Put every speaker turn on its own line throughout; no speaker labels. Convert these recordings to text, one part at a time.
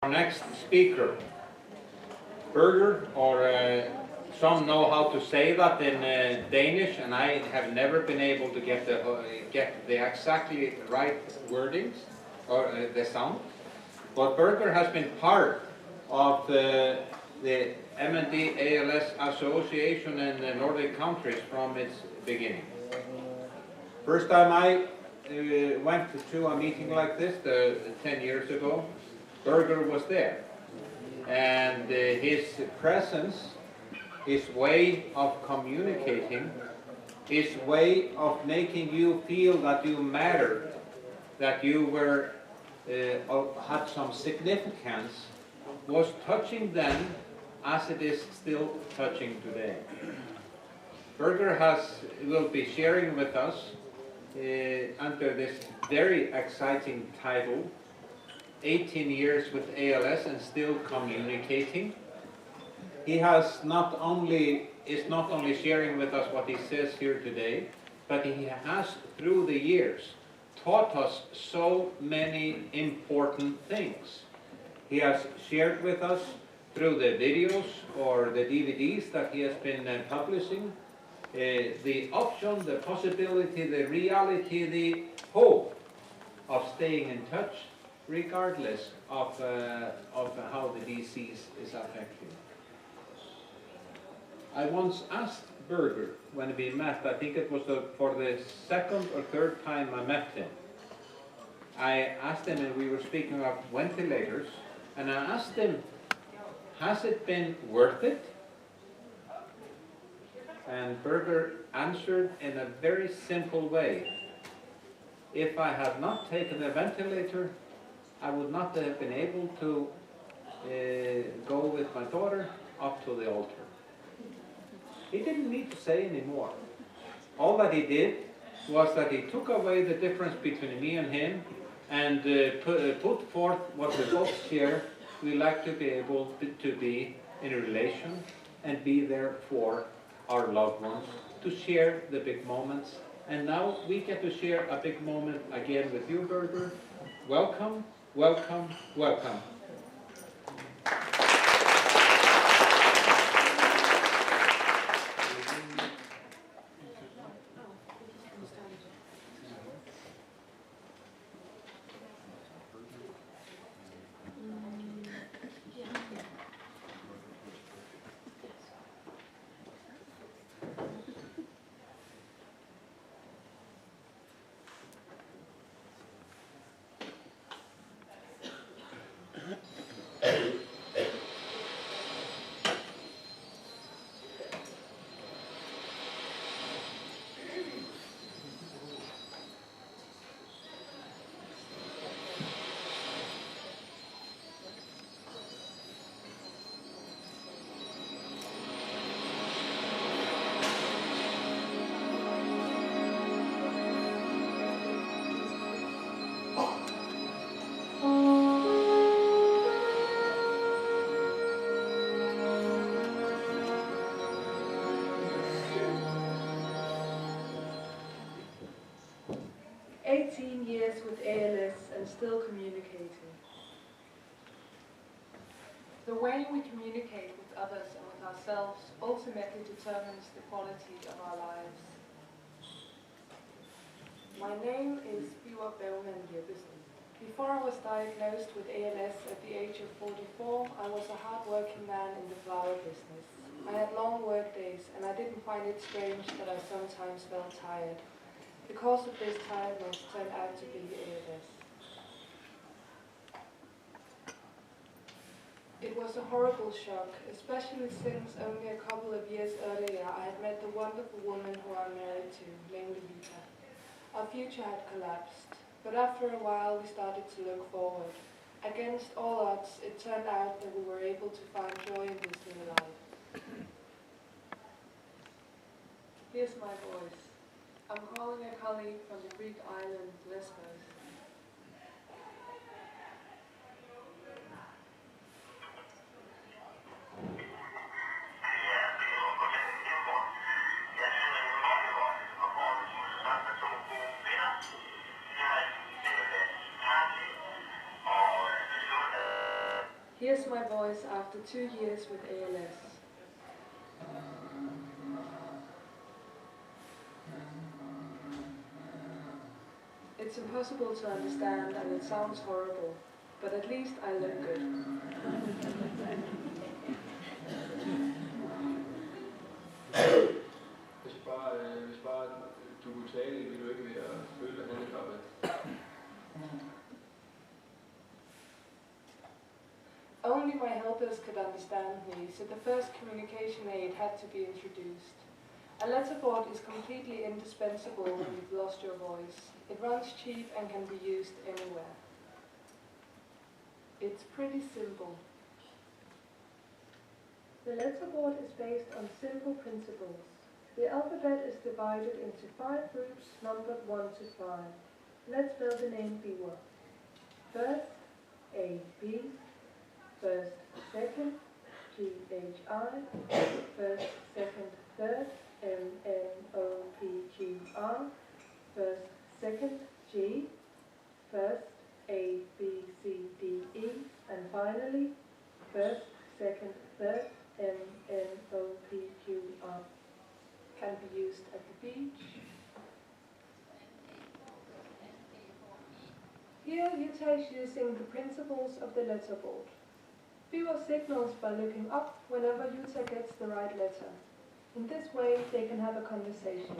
Our next speaker, burger, or some know how to say that in Danish, and I have never been able to get the exactly right wordings or the sound. But burger has been part of the MND ALS Association in the Nordic countries from its beginning. First time I went to a meeting like this 10 years ago, Berger was there. And his presence, his way of communicating, his way of making you feel that you mattered, that you were had some significance, was touching then as it is still touching today. Berger will be sharing with us under this very exciting title, 18 years with ALS and still communicating. He is not only sharing with us what he says here today, but he has through the years taught us so many important things. He has shared with us through the videos or the DVDs that he has been publishing, the option, the possibility, the reality, the hope of staying in touch regardless of how the disease is affecting. I once asked Berger when we met, I think it was for the second or third time I met him. I asked him, and we were speaking of ventilators, and I asked him, has it been worth it? And Berger answered in a very simple way. If I had not taken a ventilator, I would not have been able to go with my daughter up to the altar. He didn't need to say any more. All that he did was that he took away the difference between me and him and put forth what we both share. We like to be able to be in a relation and be there for our loved ones, to share the big moments. And now we get to share a big moment again with you, Berger. Welcome, welcome, welcome.
18 years with ALS and still communicating. The way we communicate with others and with ourselves ultimately determines the quality of our lives. My name is Biwa Bellman Jeppesen. Before I was diagnosed with ALS at the age of 44, I was a hard-working man in the flower business. I had long work days, and I didn't find it strange that I sometimes felt tired. The cause of this tiredness turned out to be ALS. It was a horrible shock, especially since only a couple of years earlier I had met the wonderful woman who I'm married to, named Vita. Our future had collapsed, but after a while we started to look forward. Against all odds, it turned out that we were able to find joy in this new life. Here's my voice. I'm calling a colleague from the Greek island Lesbos. Here's my voice after 2 years with ALS. It's impossible to understand and it sounds horrible, but at least I look good.
Hvis bare du kunne tale, ville du ikke være føle dig handicappet.
Only my helpers could understand me, so the first communication aid had to be introduced. A letterboard is completely indispensable when you've lost your voice. It runs cheap and can be used anywhere. It's pretty simple. The letterboard is based on simple principles. The alphabet is divided into 5 groups numbered 1 to 5. Let's spell the name Biwa. First, A, B. First, second, G, H, I. First, second, third, M, N, O, P, Q, R. First, second, G. First, A, B, C, D, E. And finally, first, second, third, M, N, O, P, Q, R. Can be used at the beach. Here Yuta is using the principles of the letterboard. Biwa signals by looking up whenever Yuta gets the right letter. In this way, they can have a conversation.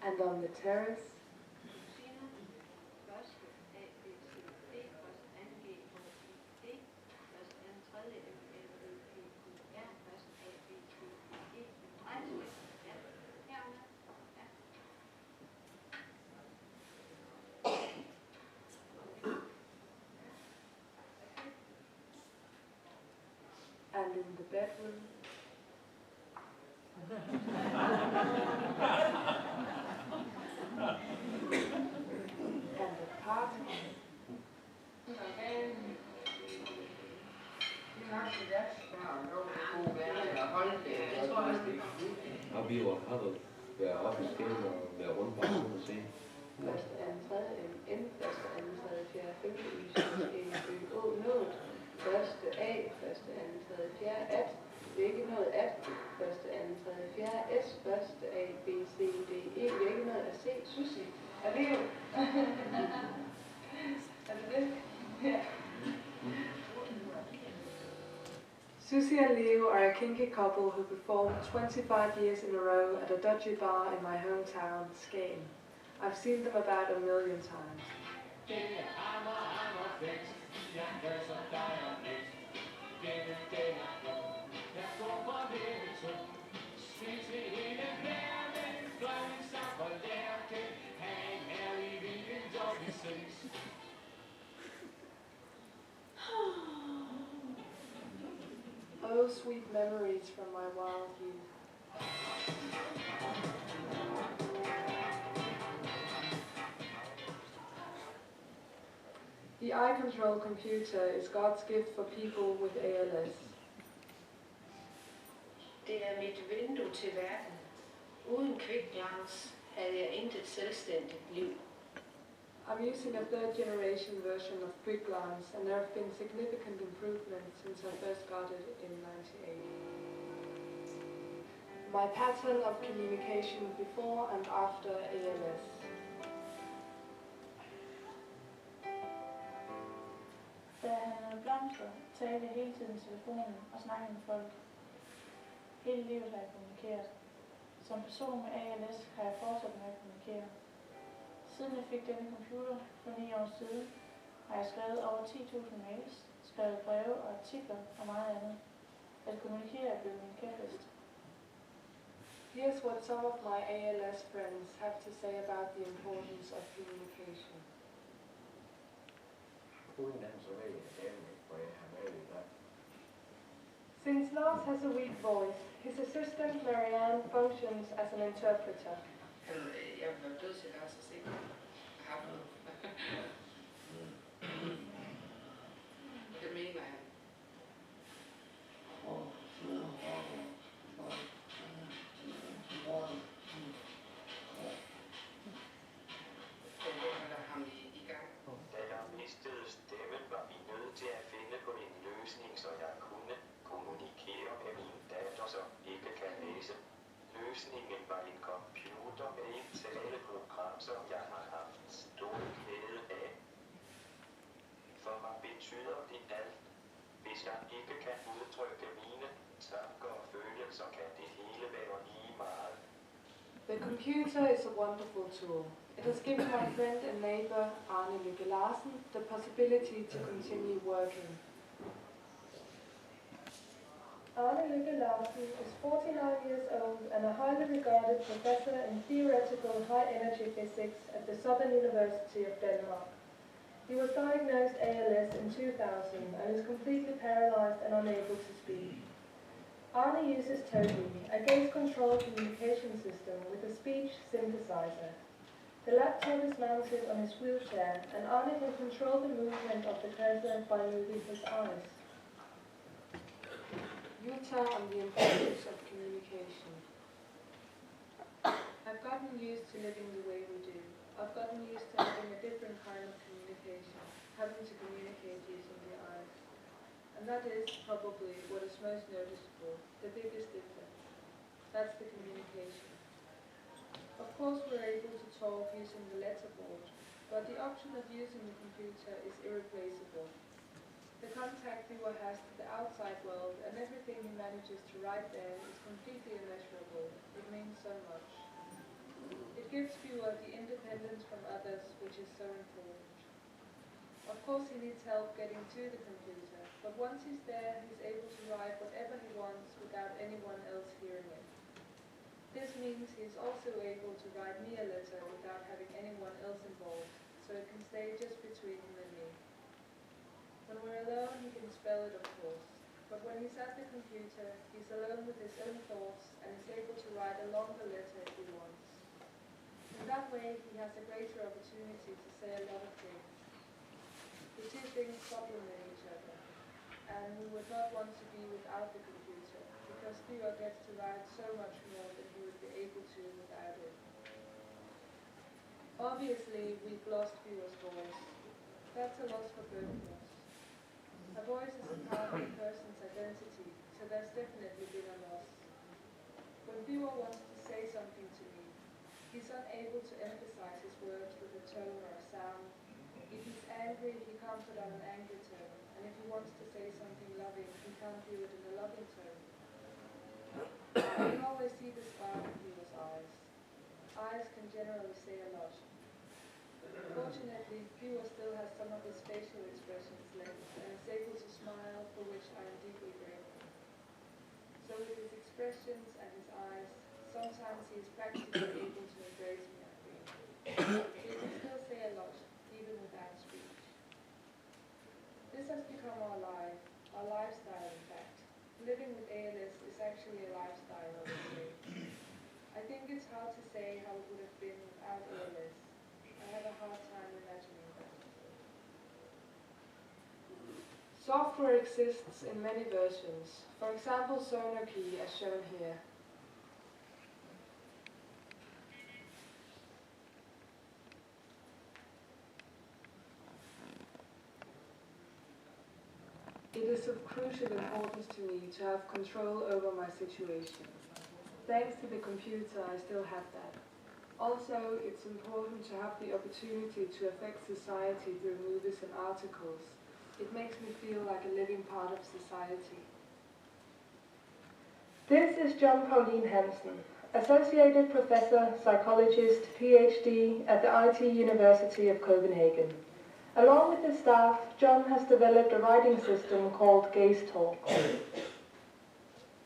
And on the terrace, and in the bedroom, and at party.
Har vi jo været oppe i skæld og været rundt på sådan og se.
Første, anden, tredje, N, første, anden, tredje, fjerde, femte, Y, C, E, Ø, Å, nået. Første A, første, anden, tredje, fjerde, at. Vi er ikke nået at. Første, anden, tredje, fjerde, S. Første A, B, C, D, E. Vi er ikke nået at se. Sushi. Er det jo? Er det det? Ja. Susie and Leo are a kinky couple who performed 25 years in a row at a dodgy bar in my hometown, Skagen. I've seen them about 1 million times. Oh, sweet memories from my wild youth. The eye control computer is God's gift for people with ALS.
Det er mit vindue til verden. Uden kvikglans havde jeg intet selvstændigt liv.
I'm using a third generation version of QuickGlance, and there have been significant improvements since I first got it in '98. My pattern of communication before and after ALS.
Da han havde blomster, talte jeg hele tiden i telefonen og snakkede med folk. Hele livet har jeg kommunikeret. Som person med ALS har jeg fortsat med at kommunikere. Siden jeg fik denne computer for 9 år siden, har jeg skrevet over 10.000 mails, skrevet breve og artikler og meget andet. At kommunikere er blevet min kæphest.
Here's what some of my ALS friends have to say about the importance of communication. Since Lars has a weak voice, his assistant Marianne functions as an interpreter.
Jeg var nødt til at se ham. Det mener jeg.
ikke kan udtrykke mine tanker og følelser, kan det hele være lige meget.
The computer is a wonderful tool. It has given my friend and neighbor, Arne Lykke Larsen, the possibility to continue working.
Arne Lykke Larsen is 49 years old and a highly regarded professor in theoretical high-energy physics at the Southern University of Denmark. He was diagnosed ALS in 2000 and is completely paralyzed and unable to speak. Arne uses Toby, a gaze-controlled communication system with a speech synthesizer. The laptop is mounted on his wheelchair and Arne can control the movement of the cursor by moving his eyes.
Yuta on the importance of communication. I've gotten used to living the way we do. I've gotten used to having a different kind of communication, having to communicate using the eyes. And that is probably what is most noticeable, the biggest difference. That's the communication. Of course we're able to talk using the letterboard, but the option of using the computer is irreplaceable. The contact viewer has to the outside world and everything he manages to write there is completely immeasurable. It means so much. It gives viewer the independence from others, which is so important. Of course he needs help getting to the computer, but once he's there, he's able to write whatever he wants without anyone else hearing it. This means he's also able to write me a letter without having anyone else involved, so it can stay just between him and me. When we're alone, he can spell it, of course, but when he's at the computer, he's alone with his own thoughts and is able to write a longer letter if he wants. In that way, he has a greater opportunity to say a lot of things. The two things supplement each other, and we would not want to be without the computer, because Theo gets to write so much more than he would be able to without it. Obviously, we've lost Theo's voice. That's a loss for both of us. A voice is a part of a person's identity, so there's definitely been a loss. When Theo wants to say something to me, he's unable to emphasize his words with a tone or a sound. If he's angry, he can't put on an angry tone, and if he wants to say something loving, he can't do it in a loving tone. I can always see the spark in Theo's eyes. Eyes can generally say a lot. Fortunately, Theo still has some of his facial expressions left, and is able to smile, for which I am deeply grateful. So with his expressions and his eyes, sometimes he is practically able to embrace me, I think. He can still say a lot, even without speech. This has become our life, our lifestyle in fact. Living with ALS is actually a lifestyle, I would say. I think it's hard to say how it would have been without ALS. I have a hard time imagining that. Software exists in many versions. For example, Sonoki, as shown here. It is of crucial importance to me to have control over my situation. Thanks to the computer, I still have that. Also, it's important to have the opportunity to affect society through movies and articles. It makes me feel like a living part of society.
This is John Pauline Hansen, Associated Professor, Psychologist, PhD at the IT University of Copenhagen. Along with his staff, John has developed a writing system called Gaze Talk.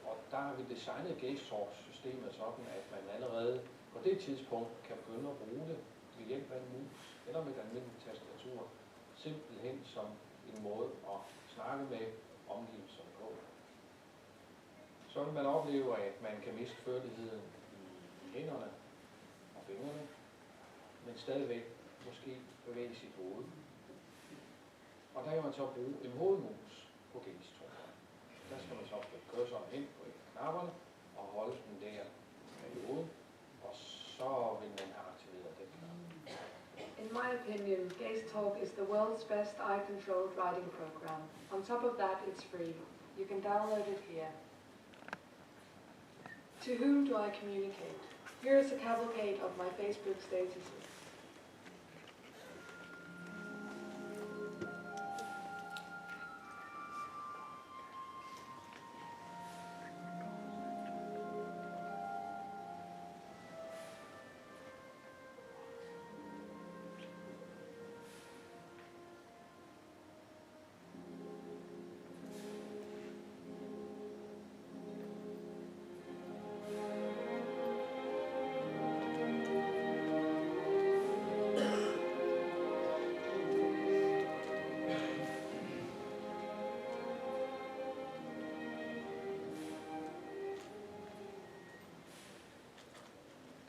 Og der har vi designet Gaze Talk-systemet sådan, at man allerede på det tidspunkt kan begynde at bruge det ved hjælp af en mus eller med et almindeligt tastatur, simpelthen som en måde at snakke med omgivelserne på. Så vil man opleve, at man kan miste førligheden i hænderne og fingrene, men stadigvæk måske bevæge sit hoved. Og der kan man så bruge en hovedmus på Gaze Talk. Der skal man så flytte cursoren ind på en af knapperne og holde den der periode, og så vil man have aktiveret den knap.
In my opinion, Gaze Talk is the world's best eye-controlled writing program. On top of that, it's free. You can download it here. To whom do I communicate? Here is a cavalcade of my Facebook statuses.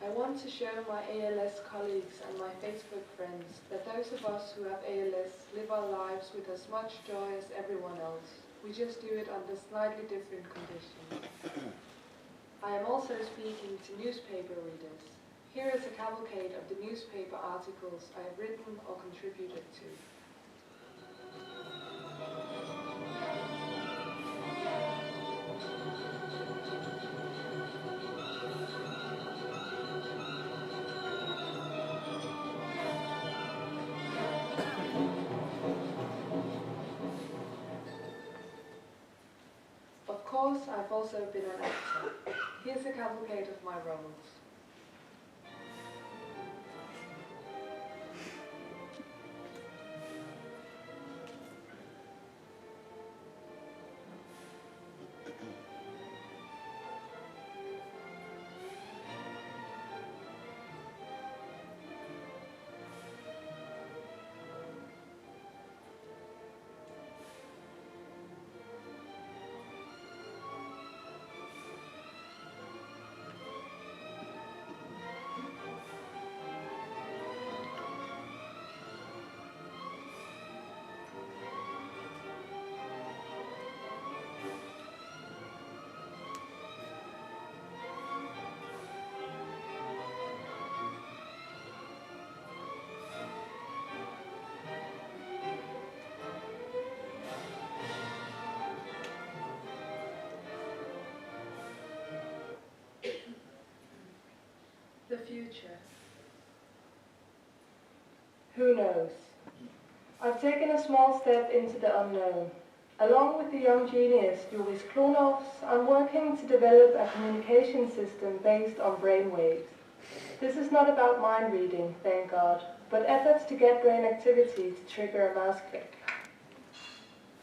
I want to show my ALS colleagues and my Facebook friends that those of us who have ALS live our lives with as much joy as everyone else. We just do it under slightly different conditions. I am also speaking to newspaper readers. Here is a cavalcade of the newspaper articles I have written or contributed to. Of course, I've also been an actor. Here's a cavalcade of my roles. The future. Who knows? I've taken a small step into the unknown. Along with the young genius Joris Klonovs, I'm working to develop a communication system based on brainwaves. This is not about mind reading, thank God, but efforts to get brain activity to trigger a mouse click.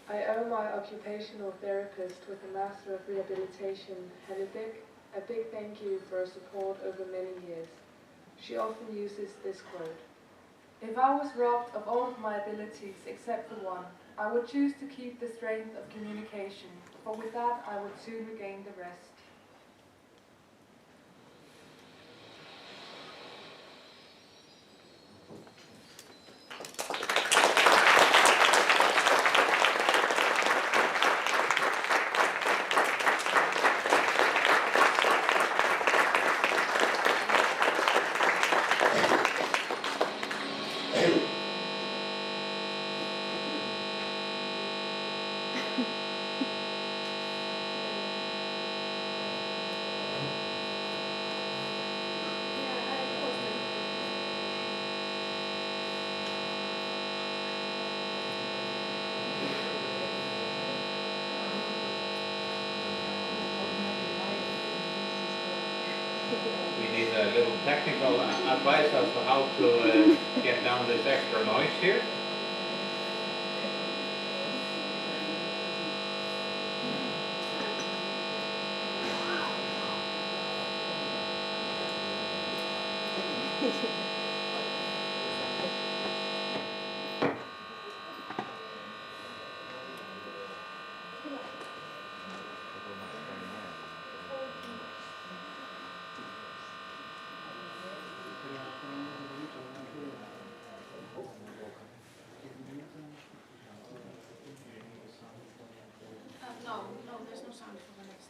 I owe my occupational therapist with a Master of Rehabilitation, Helle Dick, a big thank you for her support over many years. She often uses this quote: "If I was robbed of all of my abilities except for one, I would choose to keep the strength of communication, for with that I would soon regain the rest."
We need a little technical advice as to how to get down this extra noise here.
No, there's no sound for the next.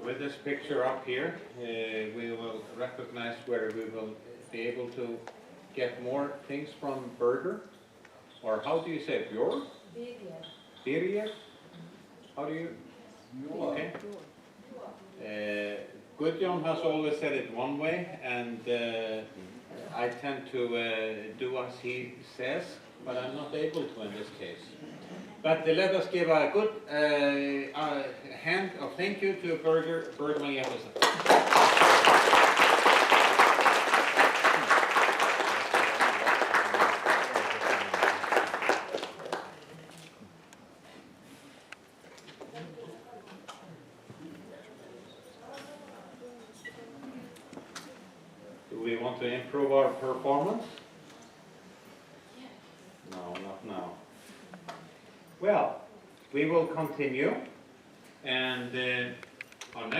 With this picture up here, we will recognize where we will be able to get more things from Berger, or how do you say it, Björn? Birger? How do you? Okay. Gudjon has always said it one way, and I tend to do as he says. but I'm not able to in this case. But let us give a good hand of thank you to Birger Jeppesen. Do we want to improve our performance? No, not now. Well, we will continue, and our next